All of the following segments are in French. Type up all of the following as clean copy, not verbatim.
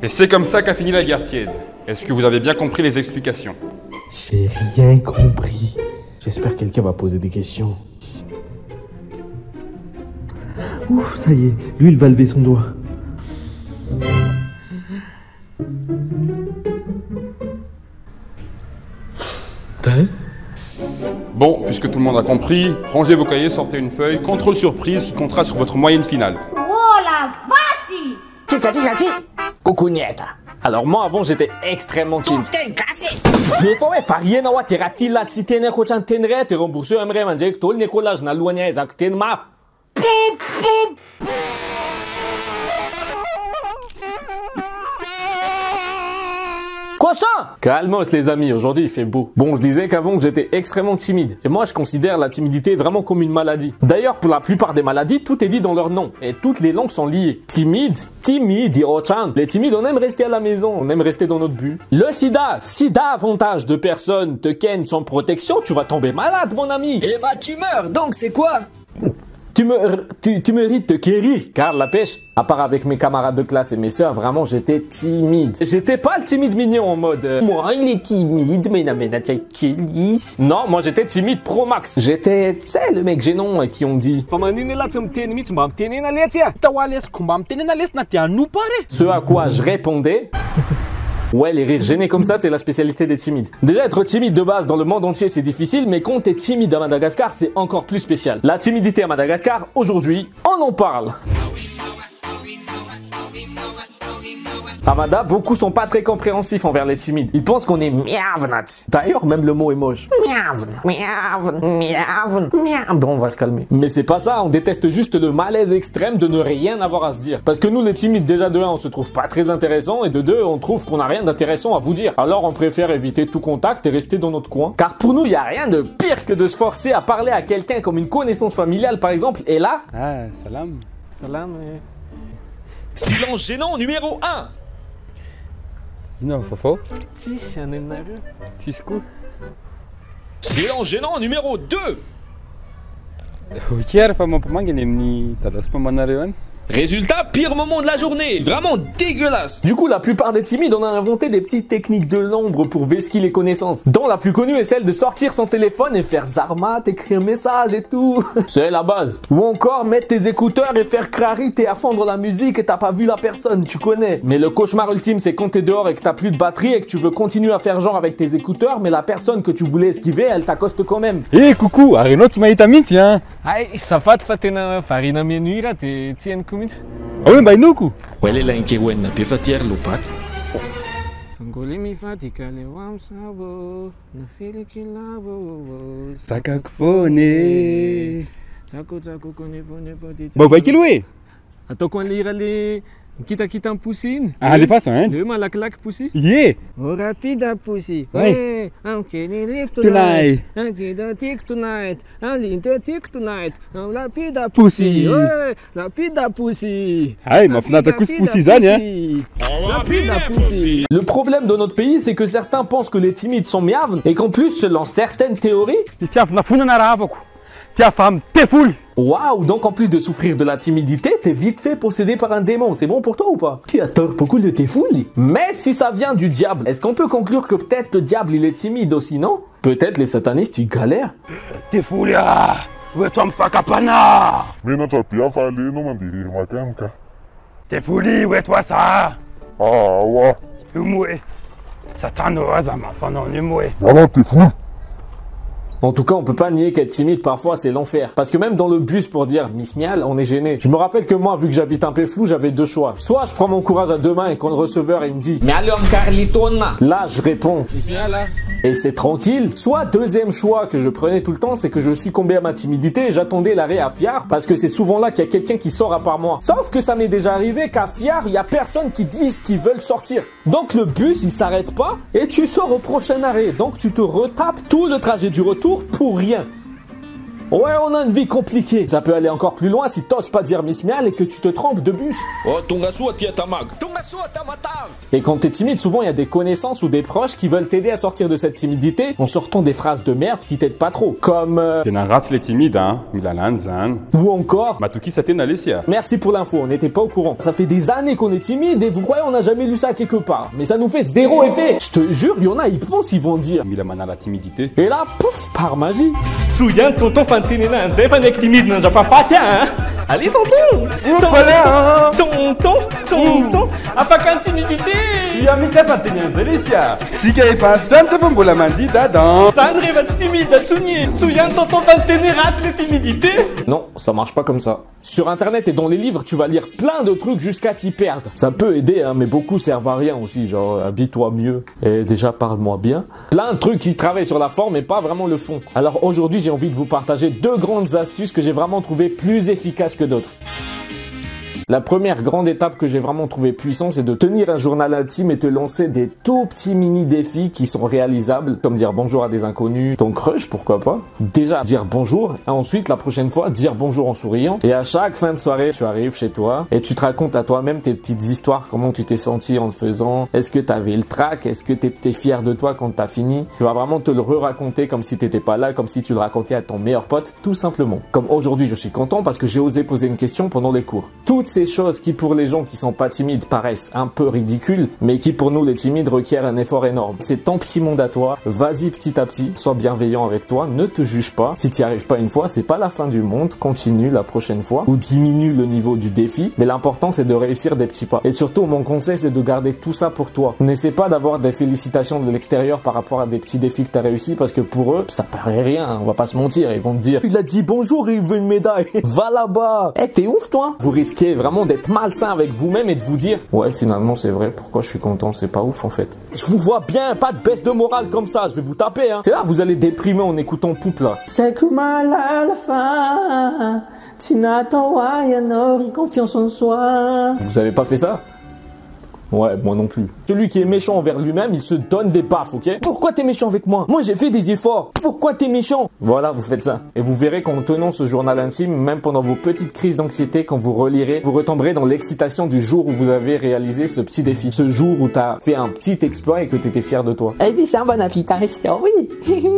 Et c'est comme ça qu'a fini la guerre tiède. Est-ce que vous avez bien compris les explications? J'ai rien compris. J'espère que quelqu'un va poser des questions. Ouf, ça y est, lui il va lever son doigt. Bon, puisque tout le monde a compris, rangez vos cahiers, sortez une feuille, contrôle surprise qui comptera sur votre moyenne finale. Oh la vasi! Coucou Nieta. Alors moi avant j'étais extrêmement timide. Rehefa hoe variana ho de raha ty lahy tsy teny ankoatra ny teny iray de remboursé amiray mandraiky daholo ny écolage nalohany ahy ezako teny mafy. Quoi ça? Calmos les amis, aujourd'hui il fait beau. Bon, je disais qu'avant j'étais extrêmement timide. Et moi je considère la timidité vraiment comme une maladie. D'ailleurs pour la plupart des maladies, tout est dit dans leur nom. Et toutes les langues sont liées. Timide, Hirochan. Les timides on aime rester à la maison, on aime rester dans notre bulle. Le sida, si davantage de personnes te kennent sans protection, tu vas tomber malade mon ami. Eh bah tu meurs, donc c'est quoi? Tu mérites de te guérir, car la pêche, à part avec mes camarades de classe et mes sœurs, vraiment j'étais timide. J'étais pas le timide mignon en mode moi il est timide, mais non, moi j'étais timide pro max. J'étais, tu sais, le mec gênant qui ont dit ce à quoi je répondais. Ouais, les rires gênés comme ça, c'est la spécialité des timides. Déjà, être timide de base dans le monde entier, c'est difficile, mais quand t'es timide à Madagascar, c'est encore plus spécial. La timidité à Madagascar, aujourd'hui, on en parle. À Mada, beaucoup sont pas très compréhensifs envers les timides. Ils pensent qu'on est miavnat. D'ailleurs, même le mot est moche. Bon, on va se calmer. Mais c'est pas ça, on déteste juste le malaise extrême de ne rien avoir à se dire. Parce que nous, les timides, déjà de 1, on se trouve pas très intéressants, et de 2, on trouve qu'on a rien d'intéressant à vous dire. Alors on préfère éviter tout contact et rester dans notre coin. Car pour nous, il y a rien de pire que de se forcer à parler à quelqu'un comme une connaissance familiale, par exemple, et là... Ah, salam. Salam, Silence gênant numéro 1. Non, Fofo. Si, c'est un énerveux. Cisco. Silence gênant numéro 2. Hier, femme pour moi, il y a une tasse pour mon arrivée. Résultat, pire moment de la journée, vraiment dégueulasse. Du coup, la plupart des timides, on a inventé des petites techniques de l'ombre pour vesquiller les connaissances. Dont la plus connue est celle de sortir son téléphone et faire Zarma, écrire un message et tout. C'est la base. Ou encore mettre tes écouteurs et faire Krarit et à fondre la musique et t'as pas vu la personne, tu connais. Mais le cauchemar ultime, c'est quand t'es dehors et que t'as plus de batterie et que tu veux continuer à faire genre avec tes écouteurs, mais la personne que tu voulais esquiver, elle t'accoste quand même. Eh, coucou, Arino, tu m'as étamine, tiens. Ay, safady fa tena variana menuira de tianiko mihitsy. Ah oui, bah nous, coup. Ouais, les inkewen be fa tiers lopaty. Songoly mivadika leo am'sabo, nafiliky lavo. Sakako fone. Tsakotsakoko neponepo ty. Bah, va kilouer. Ataoko an'le le mikitakita amin'ny posy iny. Ah, les façons, hein. Le malakilaky posy. Yeah. Oh rapide posy. Ouais. I'm getting lift Tonight. tonight. I'm getting tick tonight. I'm getting tick tonight. I'm rapide Pussy. Ouais, rapide pussy. Aïe, ma fenêtre cousse poussisane, hein. Rapide pussy. Le problème de notre pays, c'est que certains pensent que les timides sont miaves et qu'en plus, selon certaines théories, Tiens, na funa na ravako. Tiens, femme, t'es foule. waouh, donc en plus de souffrir de la timidité, t'es vite fait possédé par un démon. C'est bon pour toi ou pas? Tu as tort beaucoup de tes fouilles. Mais si ça vient du diable, est-ce qu'on peut conclure que peut-être le diable il est timide aussi, non? Peut-être les satanistes ils galèrent. T'es foule, ya. Ouais, toi, m'fakapana. Mina tapia falino mandiri makanka. T'es fouli, ouais, toi, ça. Ah wa. Umwe. Satano, azama, fanon, umwe. Voilà t'es fou. En tout cas, on peut pas nier qu'être timide parfois c'est l'enfer. Parce que même dans le bus pour dire Miss Mial, on est gêné. Je me rappelle que moi, vu que j'habite un peu flou, j'avais deux choix. Soit je prends mon courage à deux mains et quand le receveur il me dit mais alors Carlitona, là je réponds et c'est tranquille. Soit deuxième choix que je prenais tout le temps, c'est que je suis tombé à ma timidité et j'attendais l'arrêt à Fiar parce que c'est souvent là qu'il y a quelqu'un qui sort à part moi. Sauf que ça m'est déjà arrivé qu'à Fiar, il y a personne qui dise qu'ils veulent sortir. Donc le bus il s'arrête pas et tu sors au prochain arrêt. Donc tu te retapes tout le trajet du retour pour rien. Ouais, on a une vie compliquée. Ça peut aller encore plus loin si t'oses pas dire Miss Mial et que tu te trompes de bus. Oh, Tongasu, tia tamag. Et quand t'es timide, souvent il y a des connaissances ou des proches qui veulent t'aider à sortir de cette timidité en sortant des phrases de merde qui t'aident pas trop. Comme T'es un rat les timides, hein. Il a l'anzan. ou encore Matuki saten Alessia. merci pour l'info, on n'était pas au courant. Ça fait des années qu'on est timide et vous croyez on n'a jamais lu ça quelque part. Mais ça nous fait zéro effet. Je te jure, il y en a, ils pensent, ils vont dire. Milamana la timidité. Et là, pouf, par magie. Suyan, tonton Fanténénan, c'est pas mec timide, non, j'ai pas fait, hein. Allez, tonton. Tonton. Afin timidité. Chiamika faten Alessia. Si qu'elle fait tant de la mandi dadans. Sandre va timide, Tsunye. Suyan, tonton Fanténéran, c'est timidité. Non, ça marche pas comme ça. Sur internet et dans les livres, tu vas lire plein de trucs jusqu'à t'y perdre. Ça peut aider, hein, mais beaucoup servent à rien aussi. Genre, habille-toi mieux et déjà parle-moi bien. Plein de trucs qui travaillent sur la forme et pas vraiment le fond. Alors aujourd'hui, j'ai envie de vous partager 2 grandes astuces que j'ai vraiment trouvées plus efficaces que d'autres. La première grande étape que j'ai vraiment trouvé puissante, c'est de tenir un journal intime et te lancer des tout petits mini défis qui sont réalisables, comme dire bonjour à des inconnus, ton crush, pourquoi pas. Déjà, dire bonjour, et ensuite, la prochaine fois, dire bonjour en souriant. Et à chaque fin de soirée, tu arrives chez toi et tu te racontes à toi-même tes petites histoires, comment tu t'es senti en le faisant. Est-ce que t'avais le trac? Est-ce que t'étais fier de toi quand t'as fini? Tu vas vraiment te le re-raconter comme si t'étais pas là, comme si tu le racontais à ton meilleur pote, tout simplement. Comme aujourd'hui, je suis content parce que j'ai osé poser une question pendant les cours. Toutes ces choses qui pour les gens qui sont pas timides paraissent un peu ridicules, mais qui pour nous les timides requièrent un effort énorme. C'est ton petit monde à toi, vas-y petit à petit, sois bienveillant avec toi, ne te juge pas. Si tu n'y arrives pas une fois, c'est pas la fin du monde, continue la prochaine fois ou diminue le niveau du défi, mais l'important c'est de réussir des petits pas. Et surtout mon conseil c'est de garder tout ça pour toi. N'essaie pas d'avoir des félicitations de l'extérieur par rapport à des petits défis que tu as réussi parce que pour eux, ça paraît rien, on va pas se mentir, ils vont te dire il a dit bonjour et il veut une médaille. Va là-bas. Eh t'es ouf toi. Vous risquez vraiment d'être malsain avec vous-même et de vous dire ouais finalement c'est vrai, pourquoi je suis content, c'est pas ouf en fait. Je vous vois bien, pas de baisse de morale comme ça, je vais vous taper hein. C'est là vous allez déprimer en écoutant Poupe là. C'est comme à la fin, confiance en soi. Vous avez pas fait ça? Ouais, moi non plus. Celui qui est méchant envers lui-même, il se donne des baffes, ok? Pourquoi t'es méchant avec moi? Moi j'ai fait des efforts. Pourquoi t'es méchant? Voilà, vous faites ça. Et vous verrez qu'en tenant ce journal intime, même pendant vos petites crises d'anxiété, quand vous relirez, vous retomberez dans l'excitation du jour où vous avez réalisé ce petit défi. Ce jour où t'as fait un petit exploit et que t'étais fier de toi. Eh bien, c'est un bon affiliation, oui.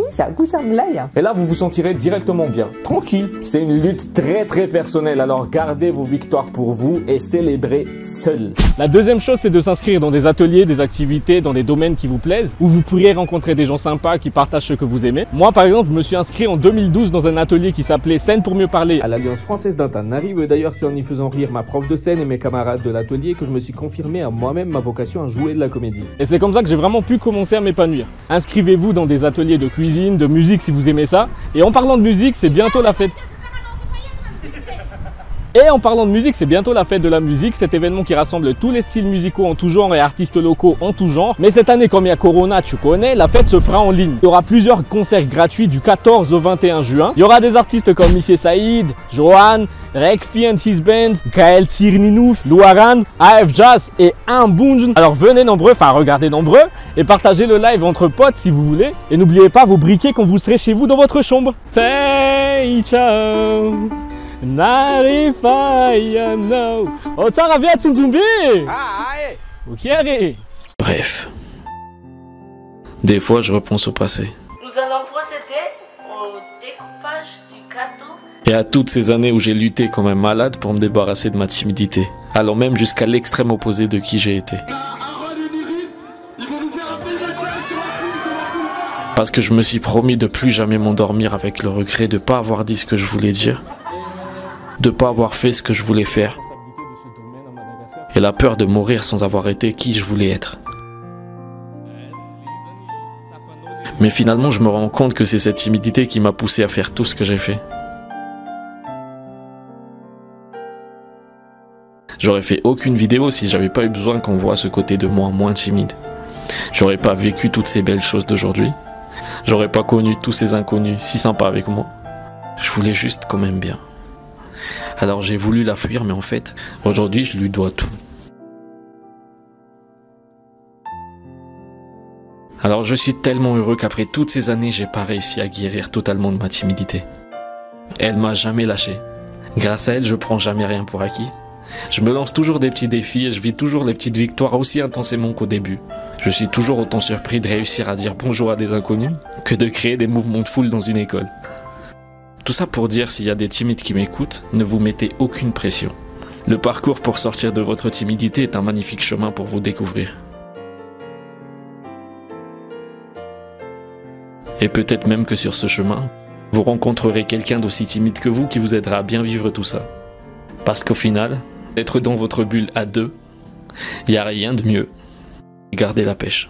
Ça goûte, ça me l'aille. Et là, vous vous sentirez directement bien. Tranquille. C'est une lutte très très personnelle, alors gardez vos victoires pour vous et célébrez seul. La deuxième chose, c'est de s'inscrire dans des ateliers, des activités, dans des domaines qui vous plaisent, où vous pourriez rencontrer des gens sympas qui partagent ce que vous aimez. Moi, par exemple, je me suis inscrit en 2012 dans un atelier qui s'appelait Scène pour mieux parler à l'Alliance française d'Antananarivo. Et d'ailleurs, c'est en y faisant rire ma prof de scène et mes camarades de l'atelier que je me suis confirmé à moi-même ma vocation à jouer de la comédie. Et c'est comme ça que j'ai vraiment pu commencer à m'épanouir. Inscrivez-vous dans des ateliers de cuisine, de musique si vous aimez ça. Et en parlant de musique, c'est bientôt la fête. Et en parlant de musique, c'est bientôt la fête de la musique, cet événement qui rassemble tous les styles musicaux en tout genre et artistes locaux en tout genre. Mais cette année, comme il y a Corona, tu connais, la fête se fera en ligne. Il y aura plusieurs concerts gratuits du 14 au 21 juin. Il y aura des artistes comme Monsieur Saïd, Johan, Rekfi and his band, Gaël Tirninouf, Louaran, AF Jazz et Bunj. Alors venez nombreux, enfin regardez nombreux et partagez le live entre potes si vous voulez. Et n'oubliez pas vos briquets quand vous serez chez vous dans votre chambre. Say ciao. Narifayano. Otsarabia Tsunzumbi. Ok. Bref. Des fois, je repense au passé. Nous allons procéder au découpage du gâteau. Et à toutes ces années où j'ai lutté comme un malade pour me débarrasser de ma timidité, allant même jusqu'à l'extrême opposé de qui j'ai été. Parce que je me suis promis de plus jamais m'endormir avec le regret de ne pas avoir dit ce que je voulais dire, de ne pas avoir fait ce que je voulais faire, et la peur de mourir sans avoir été qui je voulais être. Mais finalement, je me rends compte que c'est cette timidité qui m'a poussé à faire tout ce que j'ai fait. J'aurais fait aucune vidéo si j'avais pas eu besoin qu'on voit ce côté de moi moins timide. J'aurais pas vécu toutes ces belles choses d'aujourd'hui. J'aurais pas connu tous ces inconnus si sympas avec moi. Je voulais juste quand même bien. Alors j'ai voulu la fuir, mais en fait, aujourd'hui je lui dois tout. Alors je suis tellement heureux qu'après toutes ces années, j'ai pas réussi à guérir totalement de ma timidité. Elle m'a jamais lâché. Grâce à elle, je prends jamais rien pour acquis. Je me lance toujours des petits défis et je vis toujours les petites victoires aussi intensément qu'au début. Je suis toujours autant surpris de réussir à dire bonjour à des inconnus que de créer des mouvements de foule dans une école. Tout ça pour dire, s'il y a des timides qui m'écoutent, ne vous mettez aucune pression. Le parcours pour sortir de votre timidité est un magnifique chemin pour vous découvrir. Et peut-être même que sur ce chemin, vous rencontrerez quelqu'un d'aussi timide que vous qui vous aidera à bien vivre tout ça. Parce qu'au final, être dans votre bulle à deux, il n'y a rien de mieux. Gardez la pêche.